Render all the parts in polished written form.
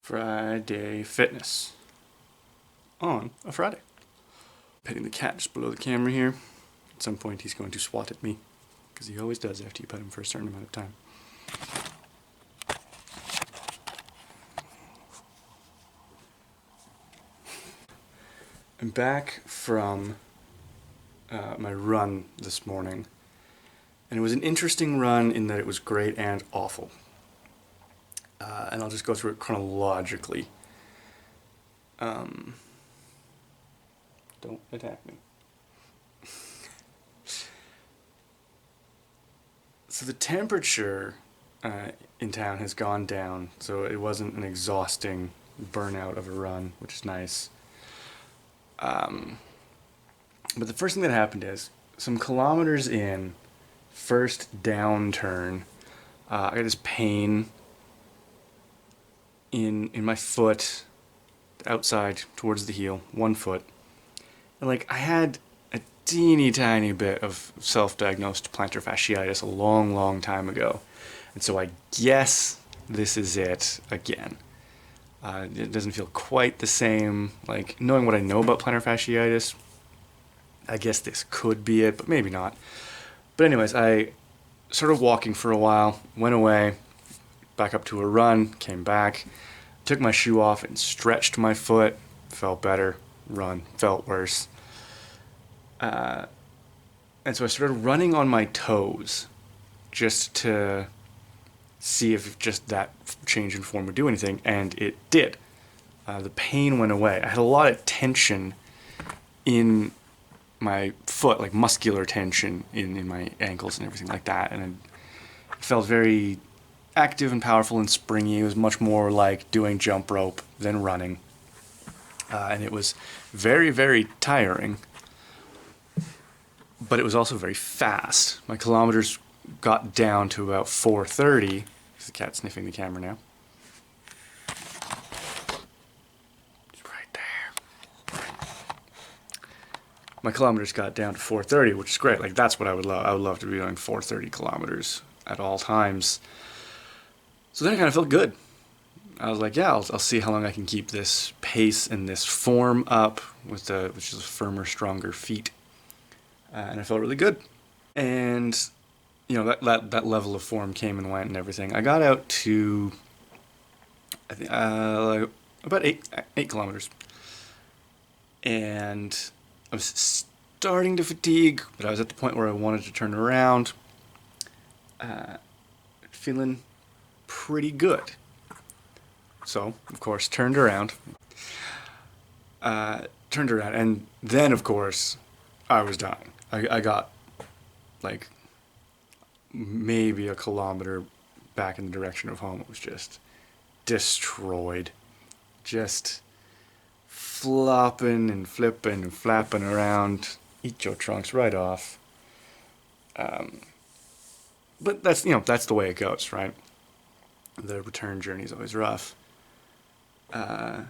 Friday Fitness on a Friday. Petting the cat just below the camera here. At some point he's going to swat at me, because he always does after you pet him for a certain amount of time. I'm back from my run this morning, and it was an interesting run in that it was great and awful. And I'll just go through it chronologically. Don't attack me. So the temperature in town has gone down, so it wasn't an exhausting burnout of a run, which is nice. But the first thing that happened is, some kilometers in, first downturn, I got this pain in my foot, outside towards the heel, one foot. And I had a teeny tiny bit of self-diagnosed plantar fasciitis a long time ago. And so I guess this is it again. It doesn't feel quite the same. Knowing what I know about plantar fasciitis, I guess this could be it, but maybe not. But anyways, I started walking for a while, went away, back up to a run, came back, took my shoe off and stretched my foot, felt better, run, felt worse. And so I started running on my toes, just to see if just that change in form would do anything, and it did. The pain went away. I had a lot of tension in my foot, muscular tension in my ankles and everything like that, and it felt very active and powerful and springy. It was much more like doing jump rope than running, and it was very tiring, but it was also very fast. My kilometers got down to about 4:30. There's the cat sniffing the camera now. It's right there. My kilometers got down to 4:30, which is great. That's what I would love. I would love to be doing 4:30 kilometers at all times. So then I kind of felt good. I was like, yeah, I'll see how long I can keep this pace and this form up with which is firmer, stronger feet. And I felt really good. And that level of form came and went and everything. I got out to I think about 8 kilometers, and I was starting to fatigue, but I was at the point where I wanted to turn around, feeling pretty good. So, of course, turned around, and then, of course, I was dying. I got, maybe a kilometer back in the direction of home. It was just destroyed. Just flopping and flipping and flapping around. Eat your trunks right off. But that's the way it goes, right? The return journey is always rough. But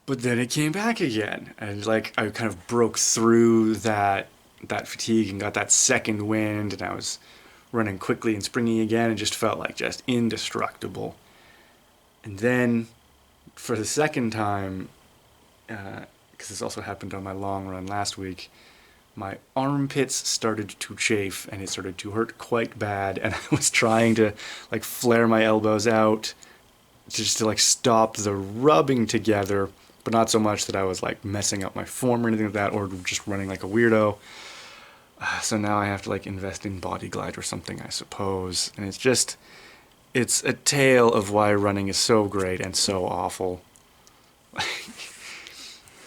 then it came back again, and I kind of broke through that fatigue and got that second wind, and I was running quickly and springy again, and just felt just indestructible. And then for the second time, because this also happened on my long run last week, my armpits started to chafe, and it started to hurt quite bad, and I was trying to flare my elbows out just to stop the rubbing together, but not so much that I was messing up my form or anything like that, or just running like a weirdo. So now I have to invest in BodyGlide or something, I suppose. And it's a tale of why running is so great and so awful. It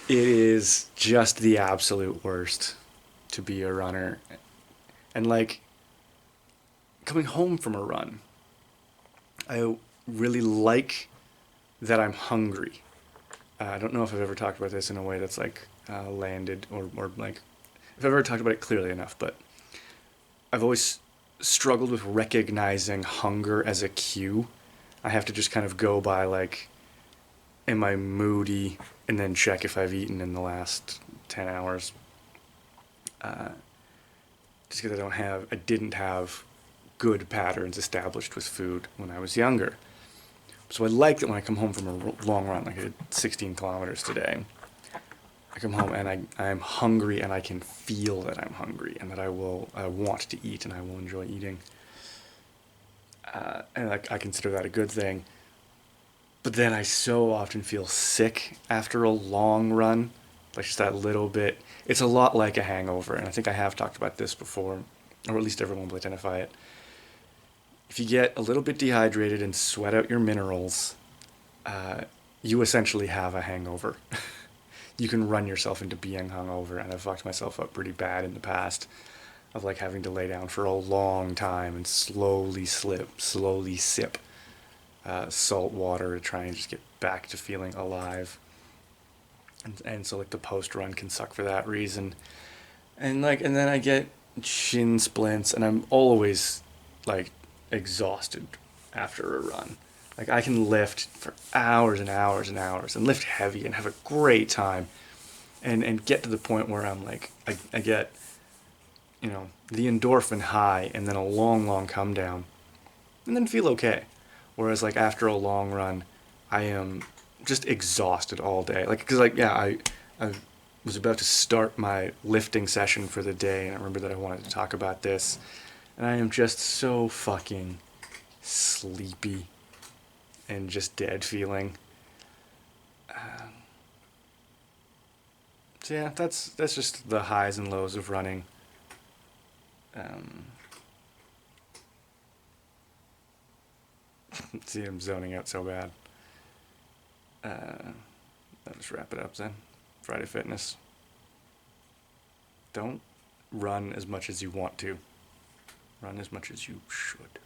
is just the absolute worst to be a runner. And coming home from a run, I really like that I'm hungry. I don't know if I've ever talked about this in a way that's landed or if I've ever talked about it clearly enough, but I've always struggled with recognizing hunger as a cue. I have to just kind of go by am I moody, and then check if I've eaten in the last 10 hours. Just because I didn't have good patterns established with food when I was younger. So I like that when I come home from a long run, like I did 16 kilometers today, I come home and I'm hungry and I can feel that I'm hungry and that I want to eat and I will enjoy eating. And I consider that a good thing. But then I so often feel sick after a long run, like just that little bit. It's a lot like a hangover, and I think I have talked about this before, or at least everyone will identify it. If you get a little bit dehydrated and sweat out your minerals, uh, you essentially have a hangover. You can run yourself into being hungover, and I've fucked myself up pretty bad in the past of like having to lay down for a long time and slowly sip salt water to try and just get back to feeling alive. And so like the post run can suck for that reason. And then I get shin splints, and I'm always like exhausted after a run. Like I can lift for hours and hours and hours and lift heavy and have a great time and get to the point where I'm like I get the endorphin high and then a long come down and then feel okay. Whereas like after a long run, I am just exhausted all day. Like because like yeah, I was about to start my lifting session for the day, and I remember that I wanted to talk about this, and I am just so fucking sleepy and just dead feeling. So yeah, that's just the highs and lows of running. Um, See, I'm zoning out so bad. I'll just wrap it up then. Friday Fitness. Don't run as much as you want to. Run as much as you should.